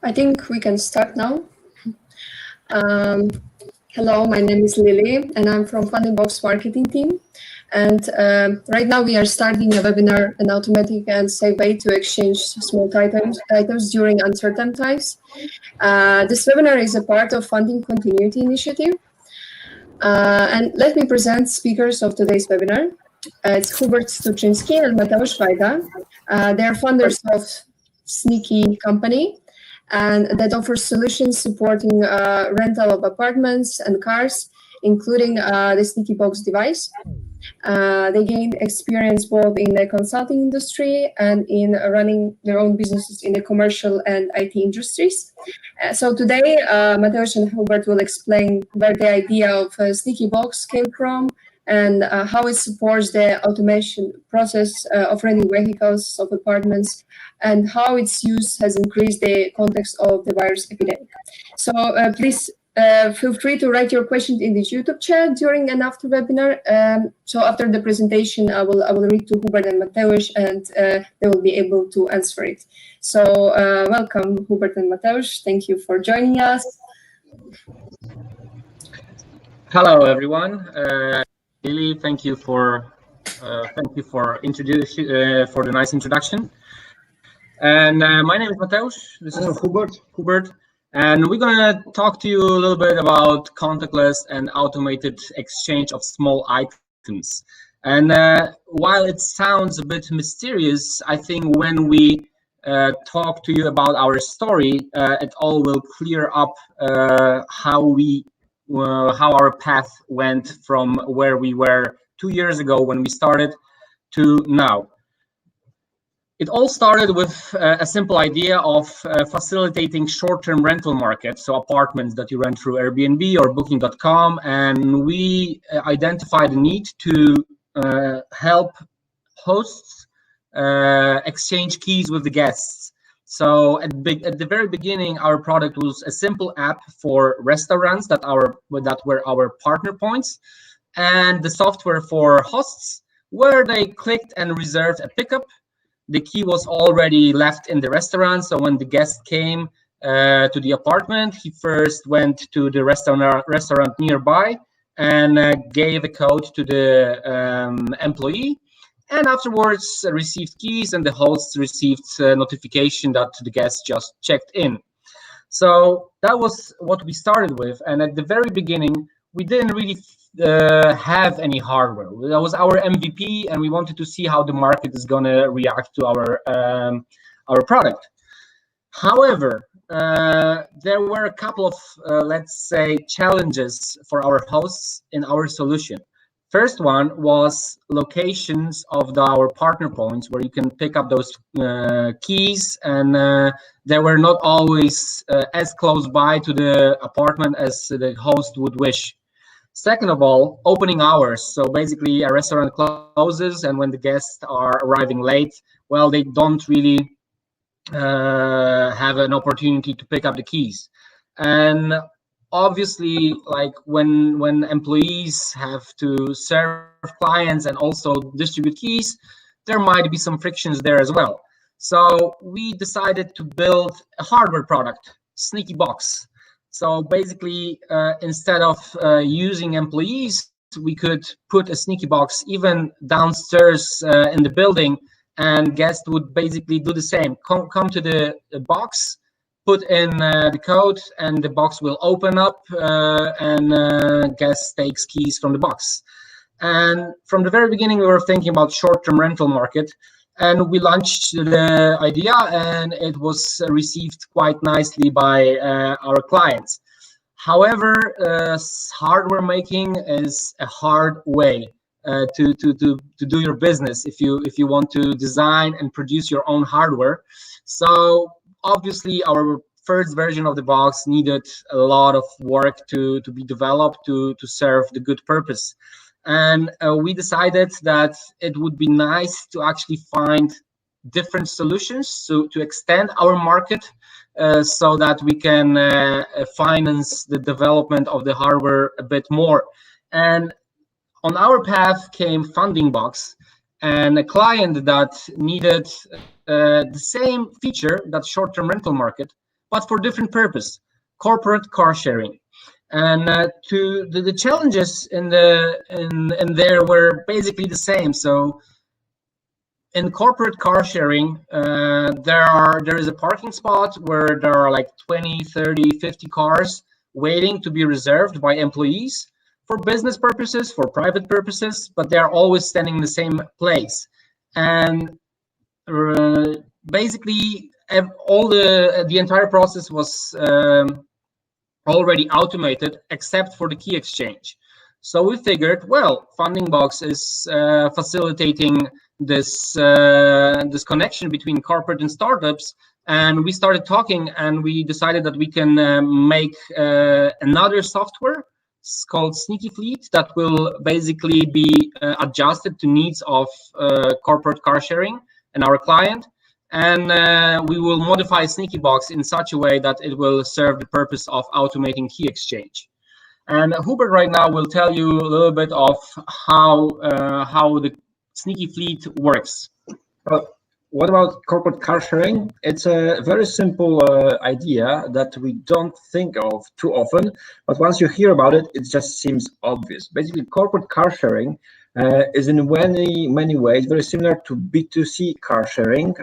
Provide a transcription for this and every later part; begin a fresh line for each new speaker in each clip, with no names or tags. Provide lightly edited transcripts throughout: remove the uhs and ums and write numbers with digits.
I think we can start now. Hello, my name is Lily, and I'm from SNIKEYbox marketing team. And right now we are starting a webinar, an automatic and safe way to exchange small items during uncertain times. This webinar is a part of Funding Continuity Initiative. And let me present speakers of today's webinar. It's Hubert Stuczynski and Mateusz they are founders of SNIKEY company, and that offers solutions supporting rental of apartments and cars, including the SNIKEYbox device. They gained experience both in the consulting industry and in running their own businesses in the commercial and IT industries. So today, Mateusz and Hubert will explain where the idea of SNIKEYbox came from and how it supports the automation process of renting vehicles of apartments, and how its use has increased the context of the virus epidemic. So please feel free to write your questions in the YouTube chat during and after webinar. So after the presentation, I will read to Hubert and Mateusz, and they will be able to answer it. So welcome, Hubert and Mateusz. Thank you for joining us.
Hello, everyone. Lily, thank you for the nice introduction. And my name is Mateusz. This is Hubert, and we're gonna talk to you a little bit about contactless and automated exchange of small items. And while it sounds a bit mysterious, I think when we talk to you about our story, it all will clear up how our path went from where we were 2 years ago when we started to now. It all started with a simple idea of facilitating short-term rental markets, so apartments that you rent through Airbnb or booking.com, and we identified the need to help hosts exchange keys with the guests. So at the very beginning, our product was a simple app for restaurants that were our partner points, and the software for hosts, where they clicked and reserved a pickup. The key was already left in the restaurant, so when the guest came to the apartment, he first went to the restaurant nearby and gave a code to the employee, and afterwards received keys, and the hosts received a notification that the guest just checked in. So that was what we started with, and at the very beginning, we didn't really have any hardware. That was our MVP, and we wanted to see how the market is going to react to our product. However, there were a couple of, let's say, challenges for our hosts in our solution. First one was locations of our partner points where you can pick up those keys, and they were not always as close by to the apartment as the host would wish. Second of all, opening hours. So basically a restaurant closes, and when the guests are arriving late, well, they don't really have an opportunity to pick up the keys. And obviously, like when employees have to serve clients and also distribute keys, there might be some frictions there as well. So we decided to build a hardware product, SNIKEYbox. So basically, instead of using employees, we could put a SNIKEYbox even downstairs in the building, and guests would basically do the same. Come to the box, put in the code, and the box will open up, and guest takes keys from the box. And from the very beginning, we were thinking about short-term rental market, and we launched the idea, and it was received quite nicely by our clients. However, hardware making is a hard way to do your business if you want to design and produce your own hardware. So obviously, our first version of the box needed a lot of work to be developed to serve the good purpose. And we decided that it would be nice to actually find different solutions to extend our market so that we can finance the development of the hardware a bit more. And on our path came FundingBox, and a client that needed the same feature, that short-term rental market, but for different purpose: corporate car sharing. And to the challenges in there were basically the same. So in corporate car sharing, there is a parking spot where there are like 20, 30, 50 cars waiting to be reserved by employees for business purposes, for private purposes, but they are always standing in the same place. And basically, all the entire process was already automated, except for the key exchange. So we figured, well, FundingBox is facilitating this this connection between corporate and startups, and we started talking, and we decided that we can make another software. It's called SNIKEY Fleet, that will basically be adjusted to needs of corporate car sharing and our client. And we will modify SNIKEYbox in such a way that it will serve the purpose of automating key exchange. And Hubert right now will tell you a little bit of how the SNIKEY Fleet works.
What about corporate car sharing? It's a very simple idea that we don't think of too often, but once you hear about it, it just seems obvious. Basically, corporate car sharing is in many ways very similar to B2C car sharing,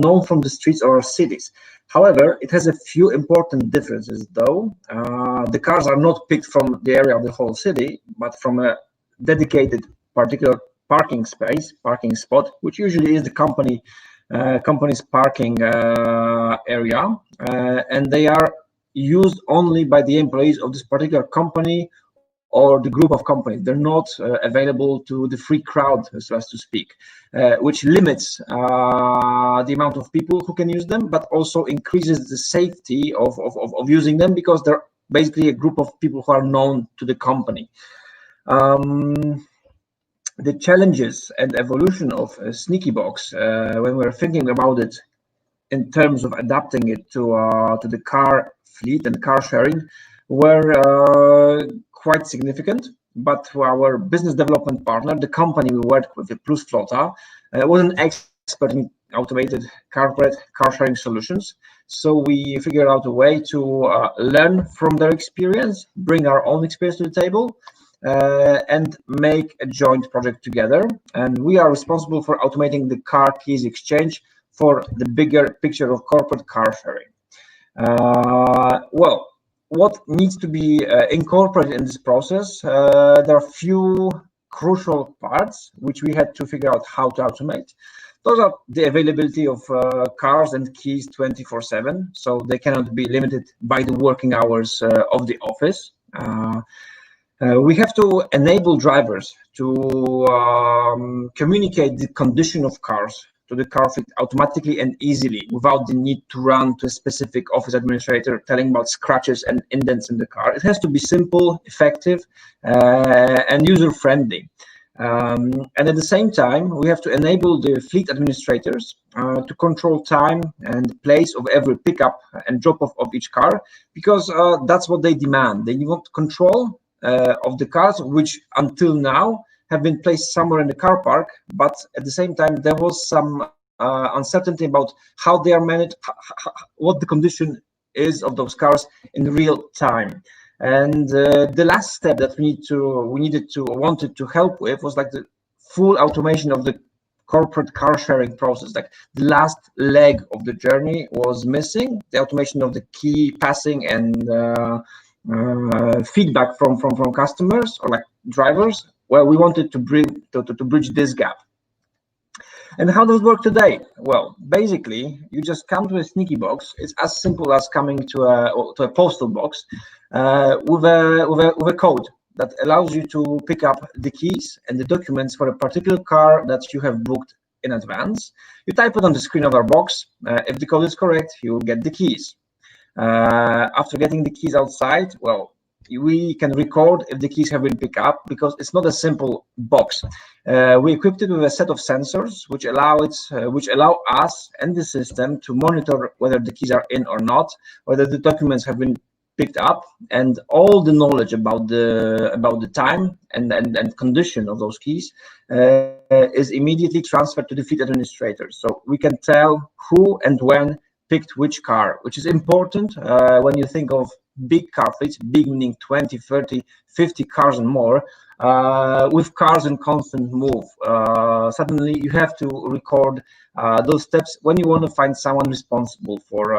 known from the streets of our cities. However, it has a few important differences, though. The cars are not picked from the area of the whole city, but from a dedicated particular parking spot, which usually is the company's parking area, and they are used only by the employees of this particular company or the group of companies. They're not available to the free crowd, so as to speak, which limits the amount of people who can use them, but also increases the safety of using them, because they're basically a group of people who are known to the company. The challenges and evolution of SNIKEYbox, when we're thinking about it in terms of adapting it to the car fleet and car sharing, were quite significant. But our business development partner, the company we work with, the Plus Flota, was an expert in automated corporate car sharing solutions. So we figured out a way to learn from their experience, bring our own experience to the table, and make a joint project together. And we are responsible for automating the car keys exchange for the bigger picture of corporate car sharing. Well, what needs to be incorporated in this process? There are a few crucial parts which we had to figure out how to automate. Those are the availability of cars and keys 24/7, so they cannot be limited by the working hours of the office. We have to enable drivers to communicate the condition of cars to the car fleet automatically and easily, without the need to run to a specific office administrator telling about scratches and indents in the car. It has to be simple, effective, and user-friendly. And at the same time, we have to enable the fleet administrators to control time and place of every pickup and drop-off of each car, because that's what they demand. They want control of the cars, which until now have been placed somewhere in the car park, but at the same time there was some uncertainty about how they are managed, what the condition is of those cars in real time. And the last step that we wanted to help with was like the full automation of the corporate car sharing process. Like the last leg of the journey was missing, the automation of the key passing and feedback from customers or like drivers. Well, we wanted to bridge this gap. And how does it work today? Well, basically, you just come to a SNIKEYbox. It's as simple as coming to a postal box with a code that allows you to pick up the keys and the documents for a particular car that you have booked in advance. You type it on the screen of our box. If the code is correct, you will get the keys. After getting the keys outside, well, we can record if the keys have been picked up, because it's not a simple box. We equipped it with a set of sensors which allow us and the system to monitor whether the keys are in or not, whether the documents have been picked up, and all the knowledge about the time and condition of those keys is immediately transferred to the fleet administrator. So we can tell who and when picked which car, which is important when you think of big car fleets, big meaning 20, 30, 50 cars and more, with cars in constant move. Suddenly you have to record those steps when you want to find someone responsible for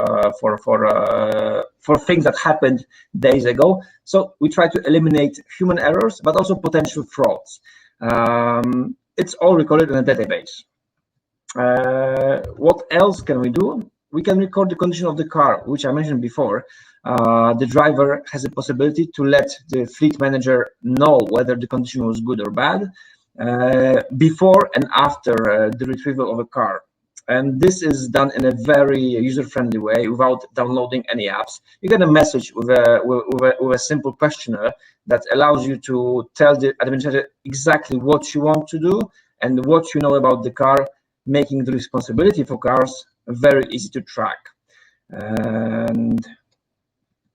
things that happened days ago. So we try to eliminate human errors, but also potential frauds. It's all recorded in a database. What else can we do? We can record the condition of the car, which I mentioned before. The driver has a possibility to let the fleet manager know whether the condition was good or bad before and after the retrieval of a car. And this is done in a very user-friendly way without downloading any apps. You get a message with a simple questionnaire that allows you to tell the administrator exactly what you want to do and what you know about the car, making the responsibility for cars very easy to track. And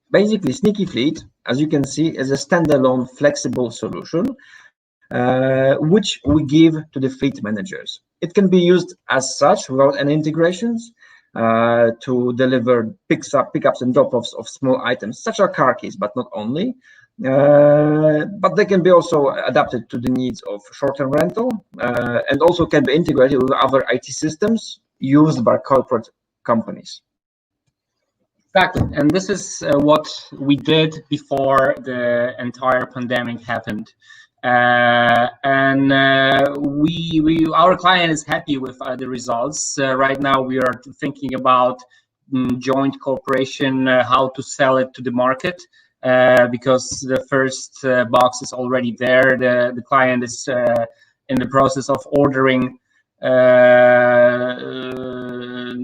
basically, Sneaky Fleet, as you can see, is a standalone flexible solution which we give to the fleet managers. It can be used as such without any integrations to deliver pickups and drop-offs of small items, such as car keys, but not only. But they can be also adapted to the needs of short-term rental and also can be integrated with other IT systems used by corporate companies.
Exactly, and this is what we did before the entire pandemic happened. Our client is happy with the results. Right now we are thinking about joint cooperation, how to sell it to the market, because the first box is already there. The client is in the process of ordering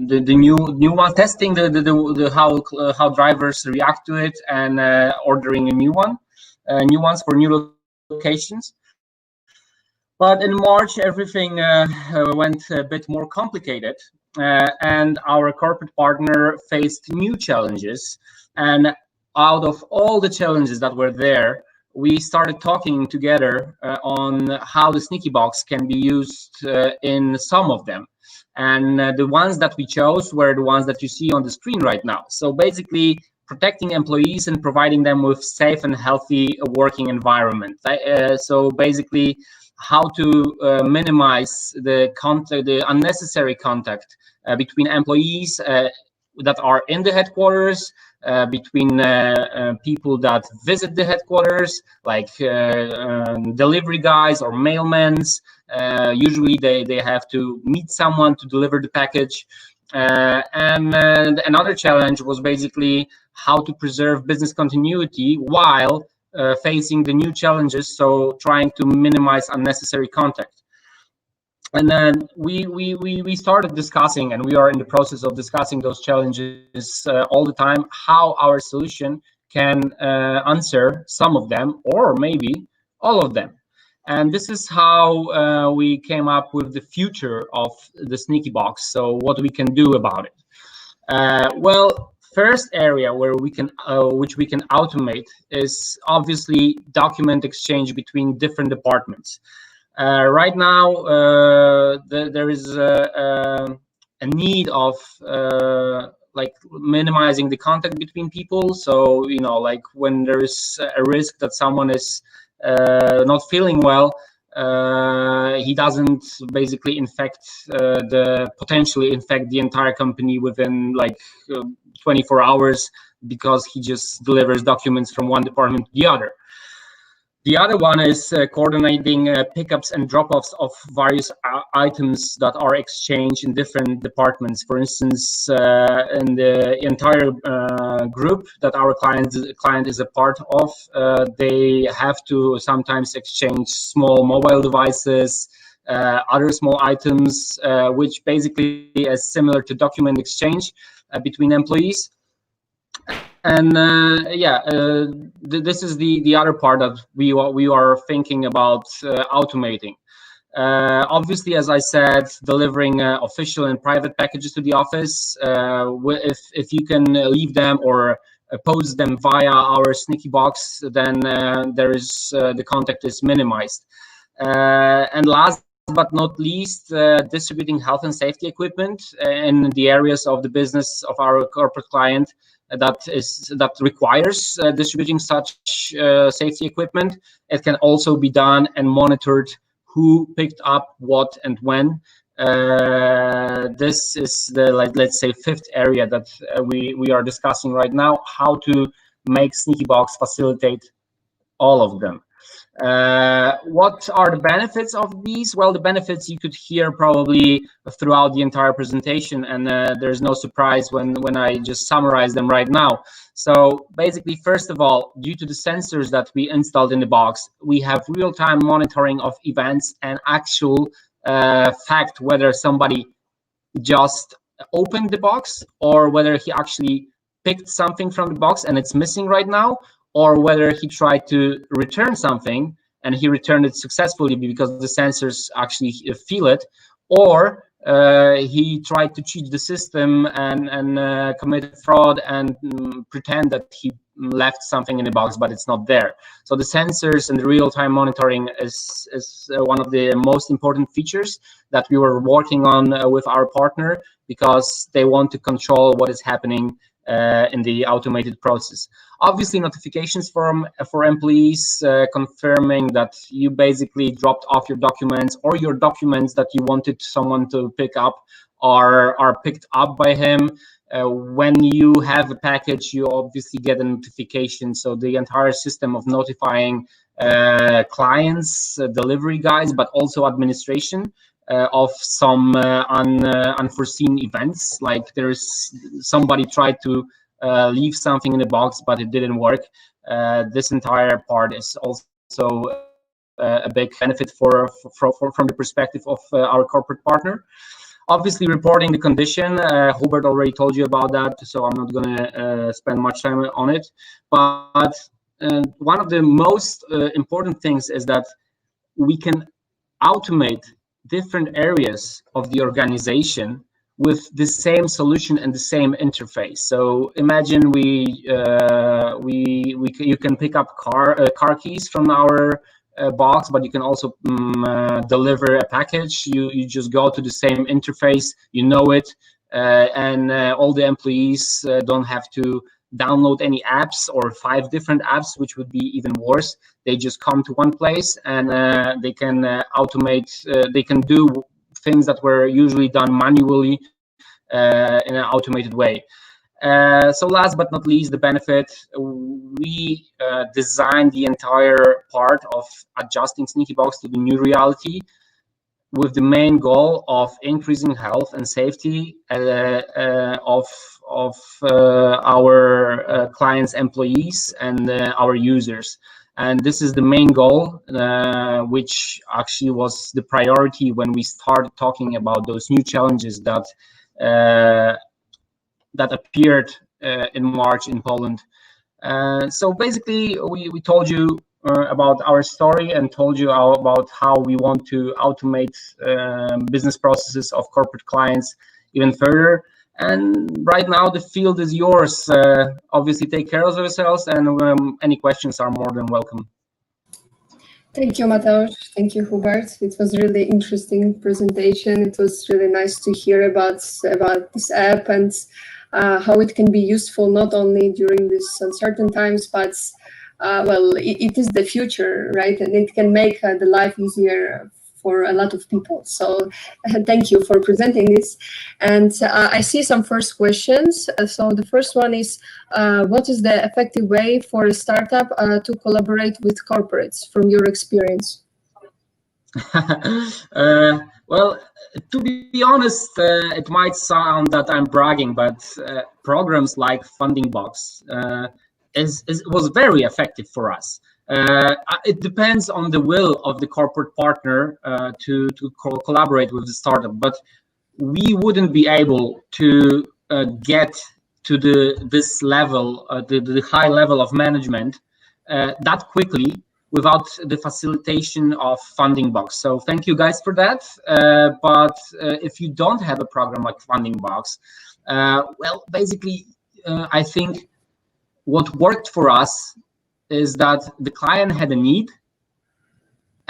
the new one, testing how drivers react to it, and ordering a new ones for new locations. But in March, everything went a bit more complicated, and our corporate partner faced new challenges. And out of all the challenges that were there, we started talking together on how the SNIKEYbox can be used in some of them. And the ones that we chose were the ones that you see on the screen right now. So basically, protecting employees and providing them with safe and healthy working environment. So basically, how to minimize the unnecessary contact between employees that are in the headquarters, between people that visit the headquarters, like delivery guys or mailmen. Usually they have to meet someone to deliver the package. And another challenge was basically how to preserve business continuity while facing the new challenges, so trying to minimize unnecessary contact. And then we started discussing, and we are in the process of discussing those challenges all the time, how our solution can answer some of them, or maybe all of them. And this is how we came up with the future of the SNIKEYbox. So what we can do about it? Well, first area where we can which we can automate is obviously document exchange between different departments. Right now, there is a need of like minimizing the contact between people. So, you know, like when there is a risk that someone is not feeling well, he doesn't basically potentially infect the entire company within like 24 hours, because he just delivers documents from one department to the other. The other one is coordinating pickups and drop-offs of various items that are exchanged in different departments. For instance, in the entire group that our client is a part of, they have to sometimes exchange small mobile devices, other small items, which basically is similar to document exchange between employees. And this is the other part that we are thinking about automating. Obviously, as I said, delivering official and private packages to the office. If you can leave them or post them via our SNIKEYbox, then there is the contact is minimized. And last but not least, distributing health and safety equipment in the areas of the business of our corporate client that requires distributing such safety equipment. It can also be done and monitored who picked up what and when. This is the, let's say, fifth area that we are discussing right now, how to make SNIKEYbox facilitate all of them. What are the benefits of these? Well, the benefits you could hear probably throughout the entire presentation, and there's no surprise when I just summarize them right now. So basically, first of all, due to the sensors that we installed in the box, we have real-time monitoring of events and actual fact whether somebody just opened the box or whether he actually picked something from the box and it's missing right now, or whether he tried to return something and he returned it successfully because the sensors actually feel it, or he tried to cheat the system and commit fraud and pretend that he left something in the box, but it's not there. So the sensors and the real-time monitoring is one of the most important features that we were working on with our partner, because they want to control what is happening in the automated process. Obviously, notifications for employees confirming that you basically dropped off your documents, or your documents that you wanted someone to pick up are picked up by him. When you have a package, you obviously get a notification. So the entire system of notifying clients, delivery guys, but also administration of some unforeseen events, like there's somebody tried to leave something in the box but it didn't work. This entire part is also a big benefit from the perspective of our corporate partner. Obviously, reporting the condition, Hubert already told you about that, so I'm not going to spend much time on it. But one of the most important things is that we can automate different areas of the organization with the same solution and the same interface. So imagine you can pick up car keys from our box, but you can also deliver a package. You just go to the same interface, you know it, and all the employees don't have to download any apps or 5 different apps, which would be even worse. They just come to one place and they can automate, they can do things that were usually done manually in an automated way. So last but not least, the benefit, we designed the entire part of adjusting SNIKEYbox to the new reality with the main goal of increasing health and safety of our clients' employees and our users. And this is the main goal, which actually was the priority when we started talking about those new challenges that appeared in March in Poland. So basically, we told you about our story and told you about how we want to automate business processes of corporate clients even further. And right now the field is yours. Obviously, take care of yourselves, and any questions are more than welcome.
Thank you, Mateusz. Thank you, Hubert. It was really interesting presentation. It was really nice to hear about this app and how it can be useful not only during these uncertain times, but well, it is the future, right? And it can make the life easier for a lot of people. So thank you for presenting this. And I see some first questions. So the first one is, what is the effective way for a startup to collaborate with corporates from your experience?
Well, to be honest, it might sound that I'm bragging, but programs like FundingBox was very effective for us. It depends on the will of the corporate partner to collaborate with the startup, but we wouldn't be able to get to this level, the high level of management that quickly without the facilitation of FundingBox. So thank you guys for that. But if you don't have a program like FundingBox, well, basically, I think what worked for us is that the client had a need,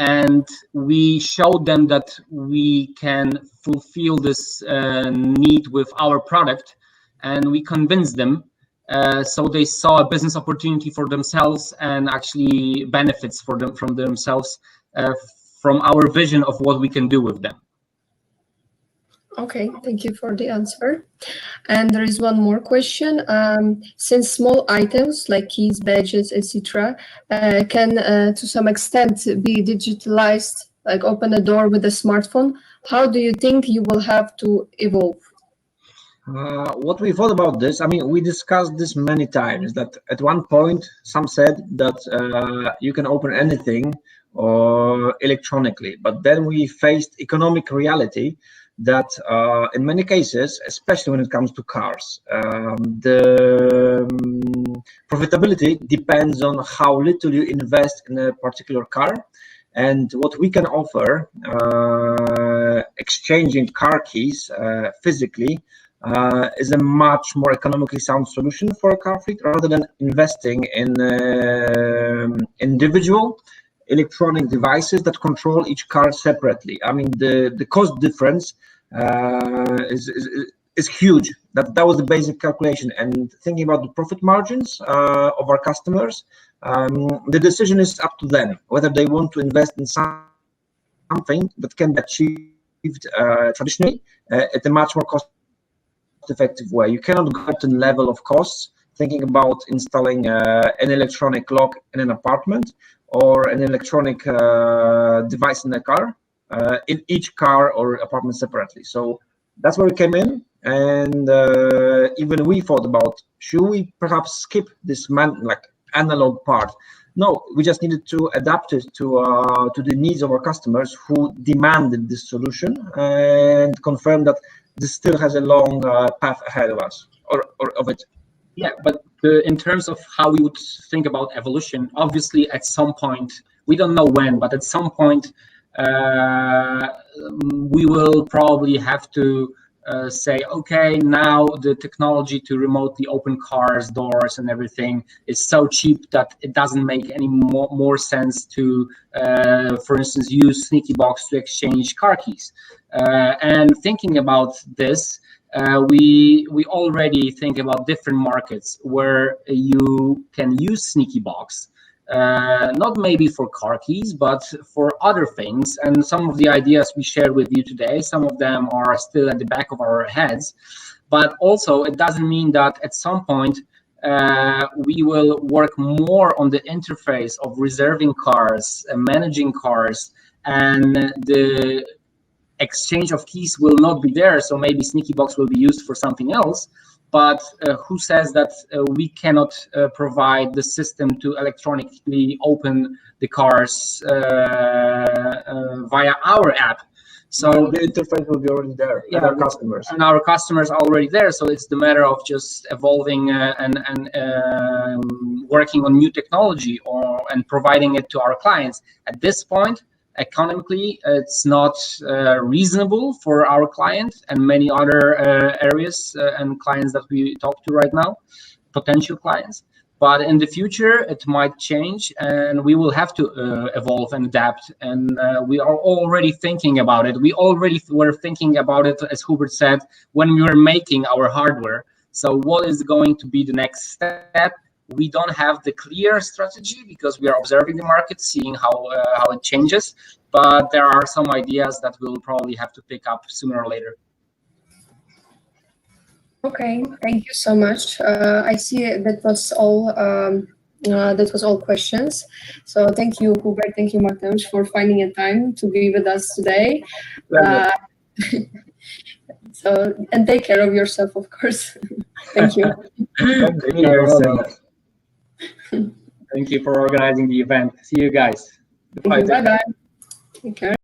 and we showed them that we can fulfill this need with our product, and we convinced them. So they saw a business opportunity for themselves and actually benefits from themselves from our vision of what we can do with them.
Okay, thank you for the answer. And there is one more question. Since small items like keys, badges, etc., can to some extent be digitalized, like open a door with a smartphone, how do you think you will have to evolve?
What we thought about this, I mean, we discussed this many times, that at one point some said that you can open anything electronically, but then we faced economic reality that in many cases, especially when it comes to cars, the profitability depends on how little you invest in a particular car. And what we can offer, exchanging car keys physically, is a much more economically sound solution for a car fleet, rather than investing in individual electronic devices that control each car separately. I mean, the cost difference is huge. That was the basic calculation. And thinking about the profit margins of our customers, the decision is up to them whether they want to invest in something that can be achieved traditionally at a much more cost-effective way. You cannot go to the level of costs thinking about installing an electronic lock in an apartment or an electronic device in a car, in each car or apartment separately. So that's where we came in, and even we thought about, should we perhaps skip this analog part? No, we just needed to adapt it to the needs of our customers who demanded this solution, and confirm that this still has a long path ahead of us, or of it.
Yeah, but in terms of how we would think about evolution, obviously at some point, we don't know when, but at some point, we will probably have to say, okay, now the technology to remotely open cars, doors, and everything is so cheap that it doesn't make any more sense to, for instance, use SNIKEYbox to exchange car keys. And thinking about this, we already think about different markets where you can use SNIKEYbox, not maybe for car keys, but for other things. And some of the ideas we shared with you today, some of them are still at the back of our heads. But also, it doesn't mean that at some point we will work more on the interface of reserving cars and managing cars, and the exchange of keys will not be there. So maybe SNIKEYbox will be used for something else. But who says that we cannot provide the system to electronically open the cars via our app? So
the interface will be already there, yeah, our customers.
And our customers are already there. So it's the matter of just evolving and working on new technology and providing it to our clients. At this point, economically, it's not reasonable for our clients and many other areas and clients that we talk to right now, potential clients. But in the future, it might change, and we will have to evolve and adapt. And we are already thinking about it. We already were thinking about it, as Hubert said, when we were making our hardware. So what is going to be the next step? We don't have the clear strategy because we are observing the market, seeing how it changes. But there are some ideas that we'll probably have to pick up sooner or later.
Okay, thank you so much. I see that was all. That was all questions. So thank you, Hubert. Thank you, Mateusz, for finding a time to be with us today. So, and take care of yourself, of course. Thank you.
Thank you.
Thank you for organizing the event. See you guys.
Bye-bye. Take care.